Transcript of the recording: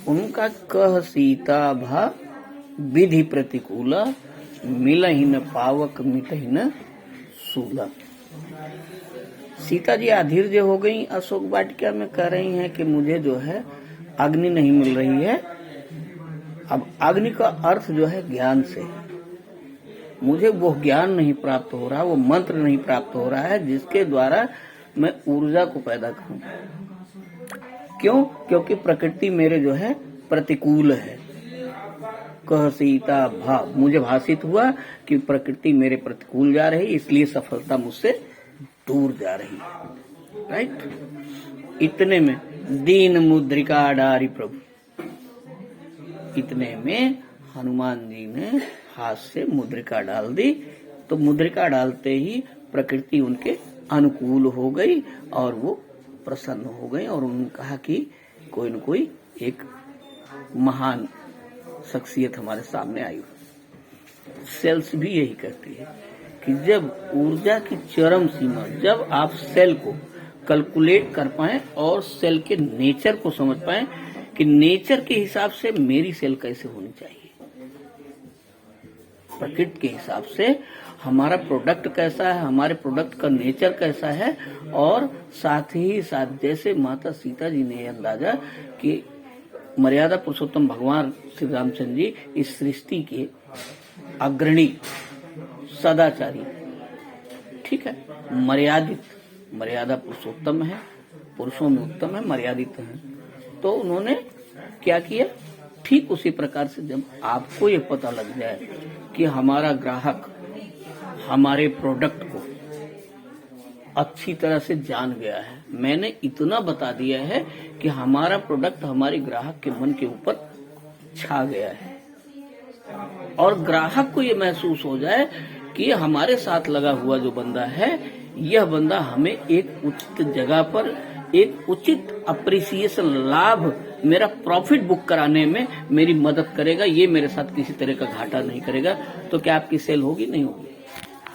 उनका कह सीता भा विधि प्रतिकूला, मिलहि न पावक मिटहि न सूला। सीता जी अधीर्य हो गई अशोक वाटिका में, कह रही हैं कि मुझे जो है अग्नि नहीं मिल रही है। अब अग्नि का अर्थ जो है ज्ञान से, मुझे वो ज्ञान नहीं प्राप्त हो रहा, वो मंत्र नहीं प्राप्त हो रहा है जिसके द्वारा मैं ऊर्जा को पैदा करूं। क्यों? क्योंकि प्रकृति मेरे जो है प्रतिकूल है। कह सीता भा, मुझे भाषित हुआ कि प्रकृति मेरे प्रतिकूल जा रही, इसलिए सफलता मुझसे दूर जा रही है। राइट। इतने में दीन मुद्रिका डारी प्रभु, इतने में हनुमान जी ने हाथ से मुद्रिका डाल दी। तो मुद्रिका डालते ही प्रकृति उनके अनुकूल हो गई और वो प्रसन्न हो गई, और उन्होंने कहा कि कोई न कोई एक महान शख्सियत हमारे सामने आई। सेल्स भी यही कहती है कि जब ऊर्जा की चरम सीमा, जब आप सेल को कैलकुलेट कर पाएं और सेल के नेचर को समझ पाएं कि नेचर के हिसाब से मेरी सेल कैसे होनी चाहिए, प्रकृति के हिसाब से हमारा प्रोडक्ट कैसा है, हमारे प्रोडक्ट का नेचर कैसा है, और साथ ही साथ जैसे माता सीता जी ने अंदाजा कि मर्यादा पुरुषोत्तम भगवान श्री रामचंद्र जी इस सृष्टि के अग्रणी सदाचारी, ठीक है, मर्यादा पुरुषोत्तम है, पुरुषों में उत्तम है, मर्यादित है। तो उन्होंने क्या किया, ठीक उसी प्रकार से जब आपको ये पता लग जाए कि हमारा ग्राहक हमारे प्रोडक्ट को अच्छी तरह से जान गया है, मैंने इतना बता दिया है कि हमारा प्रोडक्ट हमारे ग्राहक के मन के ऊपर छा गया है, और ग्राहक को ये महसूस हो जाए कि हमारे साथ लगा हुआ जो बंदा है, यह बंदा हमें एक उचित जगह पर एक उचित अप्रिसिएशन लाभ, मेरा प्रॉफिट बुक कराने में मेरी मदद करेगा, ये मेरे साथ किसी तरह का घाटा नहीं करेगा, तो क्या आपकी सेल होगी? नहीं होगी।